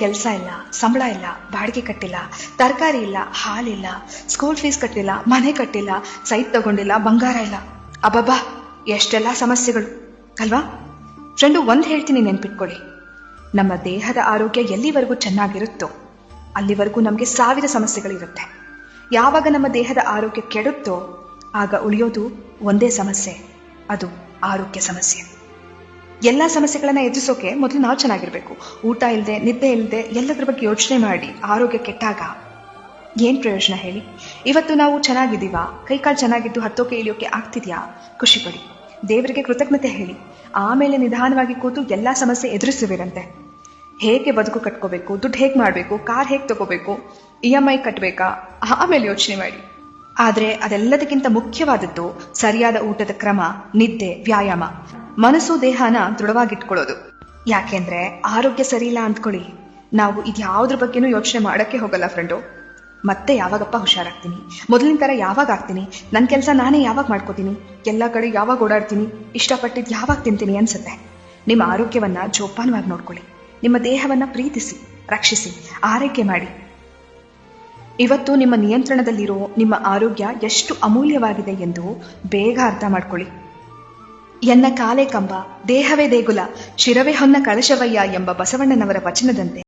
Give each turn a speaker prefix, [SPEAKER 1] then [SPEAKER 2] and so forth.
[SPEAKER 1] ಕೆಲಸ ಇಲ್ಲ, ಸಂಬಳ ಇಲ್ಲ, ಬಾಡಿಗೆ ಕಟ್ಟಿಲ್ಲ, ತರಕಾರಿ ಇಲ್ಲ, ಹಾಲಿಲ್ಲ, ಸ್ಕೂಲ್ ಫೀಸ್ ಕಟ್ಟಿಲ್ಲ, ಮನೆ ಕಟ್ಟಿಲ್ಲ, ಸೈಟ್ ತಗೊಂಡಿಲ್ಲ, ಬಂಗಾರ ಇಲ್ಲ. ಅಬ್ಬಬ್ಬಾ, ಎಷ್ಟೆಲ್ಲ ಸಮಸ್ಯೆಗಳು ಅಲ್ವಾ? ಫ್ರೆಂಡು, ಒಂದು ಹೇಳ್ತೀನಿ, ನೆನ್ಪಿಟ್ಕೊಳ್ಳಿ. ನಮ್ಮ ದೇಹದ ಆರೋಗ್ಯ ಎಲ್ಲಿವರೆಗೂ ಚೆನ್ನಾಗಿರುತ್ತೋ ಅಲ್ಲಿವರೆಗೂ ನಮಗೆ 1000 ಸಮಸ್ಯೆಗಳಿರುತ್ತೆ. ಯಾವಾಗ ನಮ್ಮ ದೇಹದ ಆರೋಗ್ಯ ಕೆಡುತ್ತೋ ಆಗ ಉಳಿಯೋದು ಒಂದೇ ಸಮಸ್ಯೆ, ಅದು ಆರೋಗ್ಯ ಸಮಸ್ಯೆ. ಎಲ್ಲ ಸಮಸ್ಯೆಗಳನ್ನ ಎದುರಿಸೋಕೆ ಮೊದಲು ನಾವು ಚೆನ್ನಾಗಿರ್ಬೇಕು. ಊಟ ಇಲ್ಲದೆ, ನಿದ್ದೆ ಇಲ್ಲದೆ, ಎಲ್ಲದ್ರ ಬಗ್ಗೆ ಯೋಚನೆ ಮಾಡಿ ಆರೋಗ್ಯ ಕೆಟ್ಟಾಗ ಏನ್ ಪ್ರಯೋಜನ ಹೇಳಿ? ಇವತ್ತು ನಾವು ಚೆನ್ನಾಗಿದ್ದೀವಾ? ಕೈಕಾಲು ಚೆನ್ನಾಗಿದ್ದು ಹತ್ತೋಕೆ ಇಳಿಯೋಕೆ ಆಗ್ತಿದ್ಯಾ? ಖುಷಿ ಪಡಿ, ದೇವರಿಗೆ ಕೃತಜ್ಞತೆ ಹೇಳಿ. ಆಮೇಲೆ ನಿಧಾನವಾಗಿ ಕೂತು ಎಲ್ಲಾ ಸಮಸ್ಯೆ ಎದುರಿಸುವಿರಂತೆ. ಹೇಗೆ ಬದುಕು ಕಟ್ಕೋಬೇಕು, ದುಡ್ಡು ಹೇಗೆ ಮಾಡಬೇಕು, ಕಾರ್ ಹೇಗೆ ತಗೋಬೇಕು, EMI ಕಟ್ಟಬೇಕಾ, ಆಮೇಲೆ ಯೋಚನೆ ಮಾಡಿ. ಆದ್ರೆ ಅದೆಲ್ಲದಕ್ಕಿಂತ ಮುಖ್ಯವಾದದ್ದು ಸರಿಯಾದ ಊಟದ ಕ್ರಮ, ನಿದ್ದೆ, ವ್ಯಾಯಾಮ, ಮನಸ್ಸು ದೇಹನ ದೃಢವಾಗಿಟ್ಕೊಳ್ಳೋದು. ಯಾಕೆಂದ್ರೆ ಆರೋಗ್ಯ ಸರಿ ಇಲ್ಲ ಅಂದ್ಕೊಳ್ಳಿ, ನಾವು ಇದ್ಯಾವುದ್ರ ಬಗ್ಗೆನೂ ಯೋಚನೆ ಮಾಡಕ್ಕೆ ಹೋಗಲ್ಲ ಫ್ರೆಂಡು. ಮತ್ತೆ ಯಾವಾಗಪ್ಪ ಹುಷಾರಾಗ್ತೀನಿ, ಮೊದಲಿನ ತರ ಯಾವಾಗ ಆಗ್ತೀನಿ, ನನ್ನ ಕೆಲಸ ನಾನೇ ಯಾವಾಗ ಮಾಡ್ಕೋತೀನಿ, ಎಲ್ಲ ಕಡೆ ಯಾವಾಗ ಓಡಾಡ್ತೀನಿ, ಇಷ್ಟಪಟ್ಟಿದ್ದು ಯಾವಾಗ ತಿಂತೀನಿ ಅನ್ಸುತ್ತೆ. ನಿಮ್ಮ ಆರೋಗ್ಯವನ್ನ ಜೋಪಾನವಾಗಿ ನೋಡ್ಕೊಳ್ಳಿ. ನಿಮ್ಮ ದೇಹವನ್ನ ಪ್ರೀತಿಸಿ, ರಕ್ಷಿಸಿ, ಆರೈಕೆ ಮಾಡಿ. ಇವತ್ತು ನಿಮ್ಮ ನಿಯಂತ್ರಣದಲ್ಲಿರೋ ನಿಮ್ಮ ಆರೋಗ್ಯ ಎಷ್ಟು ಅಮೂಲ್ಯವಾಗಿದೆ ಎಂದು ಬೇಗ ಅರ್ಥ ಮಾಡ್ಕೊಳ್ಳಿ. ಎನ್ನ ಕಾಲೇ ಕಂಬ, ದೇಹವೇ ದೇಗುಲ, ಶಿರವೇ ಹೊನ್ನ ಕಳಶವಯ್ಯ ಎಂಬ ಬಸವಣ್ಣನವರ ವಚನದಂತೆ